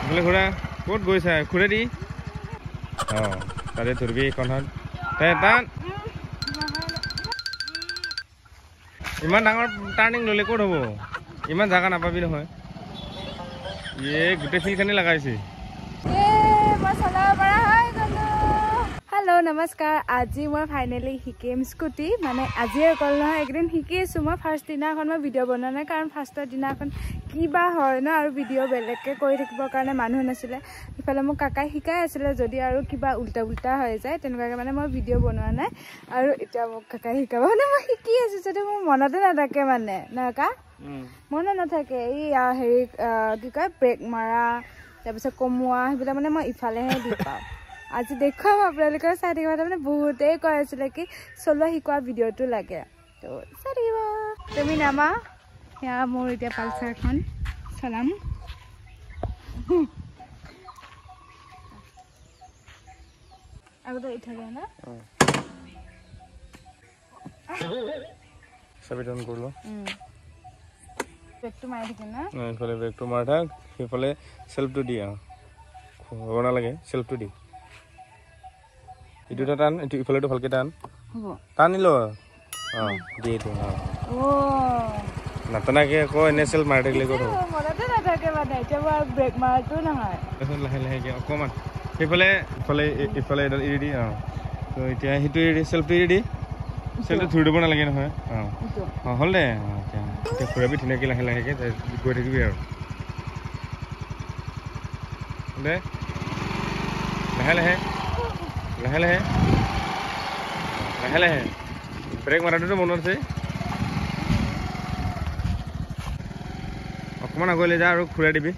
বোলে ঘোৰা ক'ত গৈছা ঘূৰে দি তাতে ধৰিবি এইখনত টান ইমান ডাঙৰ টাৰ্ণিং ল'লে ক'ত হ'ব ইমান জাগা নাপাবি নহয় গোটেই ফিল্ডখিনি লগাইছে हेलो नमस्कार आज मैं फाइनली शिकिम स्कूटी माने आज कल ना एक दिन शिकी मैं फार्स्ट दिना मैं भिडिओ बना ना कारण फार्स्ट दिना क्या है ना और भिडिओ बेलेगे कारण मानु नाছিলে इफाले मोक काकाई शिकाई आছিলে जदि और क्या उल्टा उल्टा हो जाए तेनका माने मैं भिडिओ बनवा ना और इतना मोक काकाई शिकाब ना मैं शिकी आছো যদি मोर मनते नाथाके माने ना का मन नाथाके हेरी कि कय ब्रेक मारा তাৰপিছত কমোৱা হেবিলা মানে মই ইফালেহে দি পাওঁ আজি দেখুৱাম আপোনালোকৰ চাই থাকিব মানে বহুতেই কৈ আছিলে কি চলোৱা শিকোৱা ভিডিঅ'টো লাগে তো চাই থাকিব তুমি নামা সেয়া মোৰ এতিয়া পালচাৰখন চলাম আগতে উঠালে না সাবিতন কৰলো ব্ৰেকটো মাৰি থাকে না ইফালে ব্ৰেকটো মাৰ থাক সেইফালে সেলফটো দিয়া হ'ব নালাগে সেলফটো দি ইটো টান ইটো ইফালেটো ভালকে টান হ'ব টানিলো দি এইটো নাটনাকে আকৌ এনে সেলফ মাৰি থাকিলে ক'ত হ'ব মনতে নাথাকে মানে এতিয়া মই ব্ৰেক মাৰটো নহয় লাহে লাহেকে অকণমান সেইফালে ইফালে ইফালে এডাল এৰি দি তো এতিয়া সেইটো এৰি সেলফটো এৰি দি সেলফটো ধৰি দিব নালাগে নহয় হ'ল দে এতিয়া ঘূৰাবি ধুনীয়াকৈ লাহে লাহেকৈ গৈ থাকিবি আৰু দে লাহে লাহে লাহে লাহে লাহে লাহে ব্ৰেক মাৰাটোতো মনত আছে অকণমান আগুৱাই যা আৰু ঘূৰাই দিবি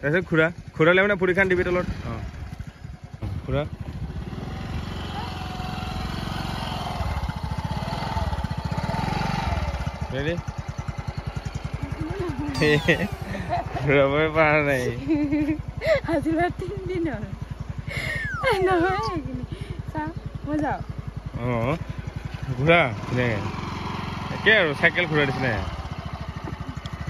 তাৰপিছত ঘূৰালে মানে ভৰিখন দিবি তলত ঘূৰা ৰেডি ঘূৰাবই পৰা নাই আজি 3 দিন হ'ল নহয় চা মই যাওঁ ঘূৰা একে আৰু চাইকেল ঘূৰাই দিছিলে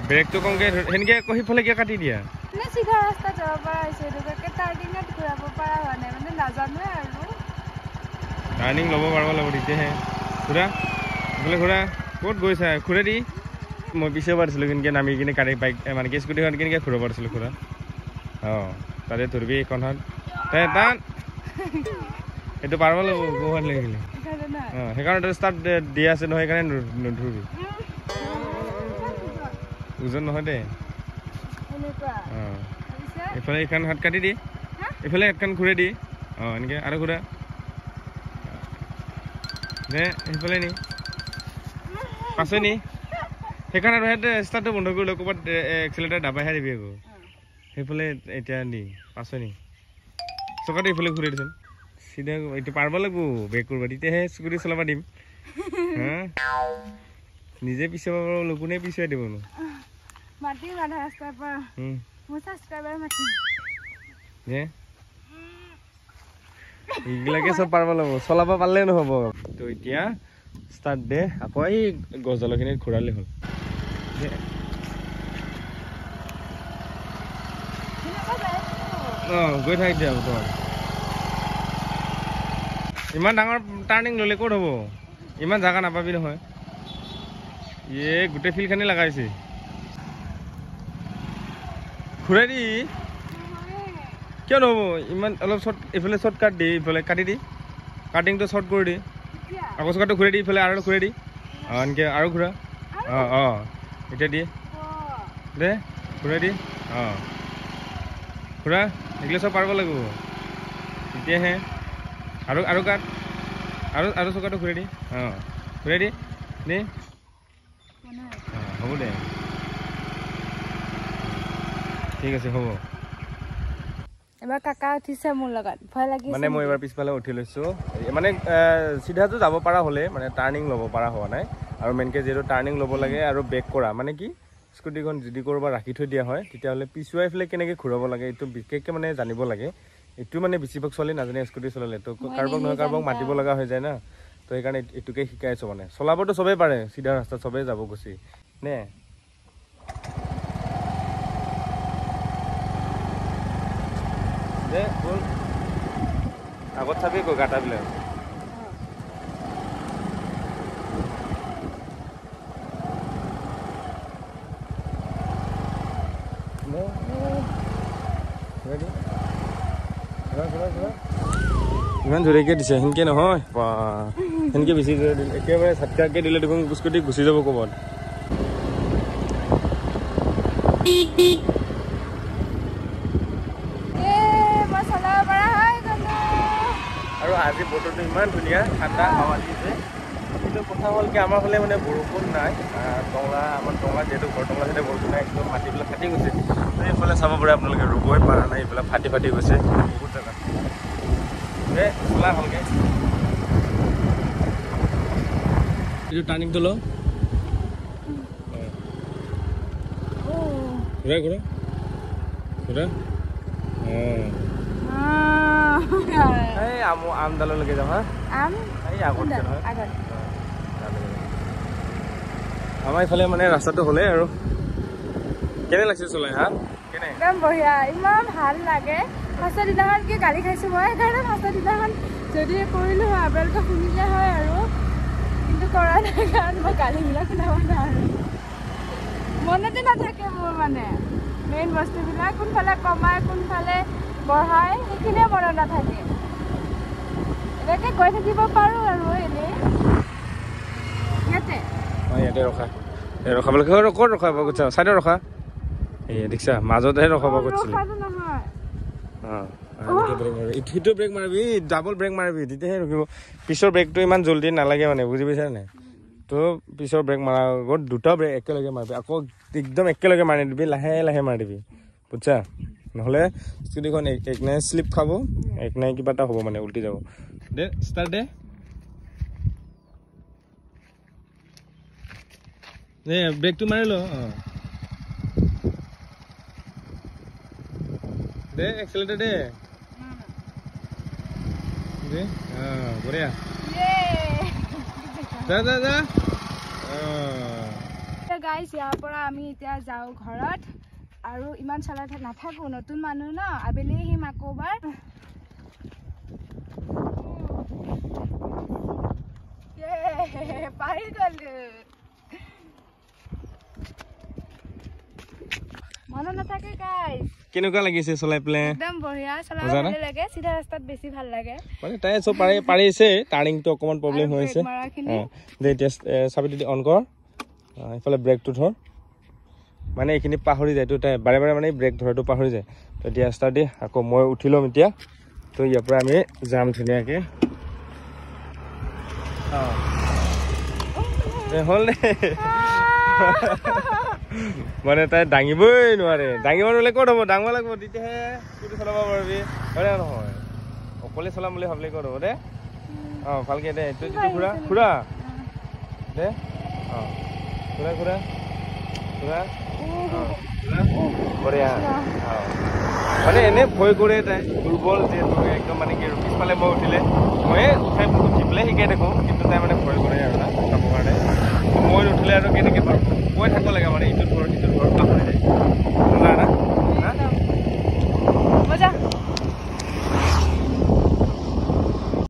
ব্ৰেকটো কমকৈ সেনেকৈ আকৌ সিফালে কিয় কাটি দিয়া মানে চিধা ৰাস্তা যাব পৰা হৈছে এইটোকে টাৰ্ণিঙত ঘূৰাব পৰা হোৱা নাই মানে নাজানোৱে আৰু টাৰ্ণিং ল'ব পাৰিব লাগিব তেতিয়াহে ঘূৰা এইফালে ঘূৰা ক'ত গৈছা ঘূৰে দি মই পিছে পাৰিছিলোঁ কেনেকৈ নামি কিনে গাড়ী বাইক মানে কি স্কুটিখন কেনেকৈ ঘূৰাব পাৰিছিলোঁ ঘূৰা তাতে ধৰিবি এইখনত টান এইটো পাৰিব লাগিব গোহাত লাগিলে সেইকাৰণে ষ্টাৰ্ট দিয়া আছে নহয় সেইকাৰণে নধৰিবি ওজন নহয় দে এইফালে এইখন হাত কাটি দি এইফালে হাতখন ঘূৰাই দি এনেকৈ আৰু ঘূৰা দে সেইফালে নি পাছে নি সেইকাৰণে আৰু সিহঁতে ষ্টাৰ্টটো বন্ধ কৰিলে ক'ৰবাত এক্সিলেটাৰ দাবাইহে দিবি আকৌ সেইফালে এতিয়া নি পাছে নি চকাটো এইফালে ঘূৰাই দিচোন চিধা এইটো পাৰিব লাগিব ব্ৰেক কৰিব তেতিয়াহে স্কুটি চলাব দিম নিজে পিছুৱাব পাৰোঁ কোনে পিছুৱাই দিব নো মাতিম আধা ৰাস্তাৰ পৰা মোৰ ছাবস্ক্ৰাইবাৰ মাতিম এইবিলাকে চব পাৰিব লাগিব চলাব পাৰিলে নহ'ব তো এতিয়া ষ্টাৰ্ট দে আকৌ এই গছডালখিনিত ঘূৰালে হ'ল গৈ থাক দিয়া তোমাৰ ইমান ডাঙৰ টাৰ্ণিং ল'লে ক'ত হ'ব ইমান জাগা নাপাবি নহয় গোটেই ফিল্ডখিনি লগাইছে ঘূৰাই দি কিয় নহ'ব ইমান অলপ শ্বৰ্ট এইফালে শ্বৰ্ট কাট দি ইফালে কাটি দি কাটিংটো শ্বৰ্ট কৰি দি আকৌ চকাটো ঘূৰাই দি ইফালে আৰু ঘূৰাই দি এনেকৈ আৰু ঘূৰা এতিয়া দিয়ে দে ঘূৰাই দি ঘূৰা এইগিলা চব পাৰিব লাগিব তেতিয়াহে আৰু কাট আৰু চকাটো ঘূৰাই দি ঘূৰাই দি হ'ব দে ঠিক আছে হ'ব এবাৰ কাকা উঠিছে মোৰ লগত ভয় লাগিছে মানে মই এবাৰ পিছফালে উঠি লৈছোঁ মানে চিধাটো যাব পৰা হ'লে মানে টাৰ্ণিং ল'ব পৰা হোৱা নাই আৰু মেইনকৈ যিহেতু টাৰ্ণিং ল'ব লাগে আৰু ব্ৰেক কৰা মানে কি স্কুটিখন যদি ক'ৰবাত ৰাখি থৈ দিয়া হয় তেতিয়াহ'লে পিছুৱাই পেলাই কেনেকৈ ঘূৰাব লাগে এইটো বিশেষকৈ মানে জানিব লাগে এইটো মানে বেছিভাগ ছোৱালী নাজানে স্কুটি চলালে তো কাৰোবাক নহয় কাৰোবাক মাতিব লগা হৈ যায় না তো সেইকাৰণে এইটোকে শিকাইছোঁ মানে চলাবতো চবেই পাৰে চিধা ৰাস্তাত চবেই যাব গুচি নে দে বল আগত চাবি কৈ গাটাবিলাক ইমান জোৰেকে দিছে সেনকে নহয় সেনকে বেছি জোৰে দিলে একেবাৰে ঝাটকাকে দিলে দেখোন স্কুটি গুচি যাব ক'ৰবাত আৰু আজি বতৰটো ইমান ধুনীয়া ঠাণ্ডা হাৱা দিছে কিন্তু কথা হ'ল কি আমাৰ ফালে মানে বৰষুণ নাই টঙলা আমাৰ টঙলা যিহেতু ঘৰ টঙলা চাইডে বৰষুণ নাই একদম মাটিবিলাক ফাটি গৈছে এইফালে চাব পাৰে আপোনালোকে ৰুবই পৰা নাই এইফালে ফাটি ফাটি গৈছে বহুত জেগা দে চলা ভালকে এইটো টাৰ্ণিংটো ল ঘূৰা ঘূৰা ঘূৰা এই আমডাললৈকে যাম হা এই আগত নহয় আমাৰ এইফালে মানে ৰাস্তাটো হ'লে আৰু কেনে লাগিছে চলাই হা কেনে একদম বঢ়িয়া ইমান ভাল লাগে ফাৰ্ষ্টৰ দিনাখন কি গালি খাইছোঁ মই সেইকাৰণে ফাৰ্ষ্টৰ দিনাখন যদি কৰিলোঁ হয় আপোনালোকে শুনিলে হয় আৰু কিন্তু কৰা নাই কাৰণ মই গালিবিলাক শুনাব নোৱাৰোঁ মনতে নাথাকে মোৰ মানে মেইন বস্তুবিলাক কোনফালে কমাই কোনফালে বঢ়াই সেইখিনিয়ে মনত নাথাকে এনেকৈ গৈ থাকিব পাৰোঁ আৰু এনেই ইয়াতে ৰখা ৰখাব লাগে ক'ত ৰখাব কৈছা চাইডত ৰখা এই দেখিছা মাজতহে ৰখাব কৈছিলে সিটো ব্ৰেক মাৰিবি ডাবল ব্ৰেক মাৰিবি তেতিয়াহে ৰখিব পিছৰ ব্ৰেকটো ইমান জল্দি নালাগে মানে বুজি পাইছা নাই তো পিছৰ ব্ৰেক মাৰাৰ আগত দুটা ব্ৰেক একেলগে মাৰিবি আকৌ একদম একেলগে মাৰি দিবি লাহে লাহে মাৰি দিবি বুজিছা নহ'লে স্কুটিখন একনাই শ্লিপ খাব একনাই কিবা এটা হ'ব মানে উল্টি যাব দে ষ্টাৰ্ট দে দে ব্ৰেকটো মাৰি ল দে এক্সেলেটাৰ দে বঢ়িয়া যা যা যা গাইজ ইয়াৰ পৰা আমি এতিয়া যাওঁ ঘৰত আৰু ইমান চলাই নাথাকোঁ নতুন মানুহ ন আবেলি আহিম আকৌ এবাৰ পাৰি গ'লো মনত নাথাকে গাইজ কেনেকুৱা লাগিছে চলাই পেলাই একদম বঢ়িয়া চলাই ভালে লাগে চিধা ৰাস্তাত বেছি ভাল লাগে মানে তাই চব পাৰিছে টাৰ্ণিংটো অকণমান প্ৰব্লেম হৈ আছে দে এতিয়া চাবিটো অন কৰ এইফালে ব্ৰেকটো ধৰ মানে এইখিনি পাহৰি যায় তো তাই বাৰে বাৰে মানে ব্ৰেক ধৰাটো পাহৰি যায় তো এতিয়া ষ্টাৰ্ট দি আকৌ মই উঠি ল'ম এতিয়া তো ইয়াৰ পৰা আমি যাম ধুনীয়াকৈ হ'ল দে মানে তাই দাঙিবই নোৱাৰে দাঙিব নোৱাৰিলে ক'ত হ'ব দাঙিব লাগিব তেতিয়াহে স্কুটি চলাব পাৰিবি হয় নে নহয় অকলে চলাম বুলি ভাবিলে ক'ত হ'ব দে ভালকৈ দে এইটো ঘূৰা ঘূৰা দে ঘূৰা ঘূৰা ঘূৰা বঢ়িয়া মানে এনে ভয় কৰে তাই দুৰ্বল যিহেতু একদম মানে কি পিছফালে মই উঠিলে ময়ে উঠাই উঠি পেলাই শিকাই দেখোঁ কিন্তু তাই মানে ভয় কৰে আৰু না চাবৰ কাৰণে মই নুঠিলে আৰু কেনেকৈ পাৰোঁ কৈ থাকিব লাগে মানে ইটো ধৰ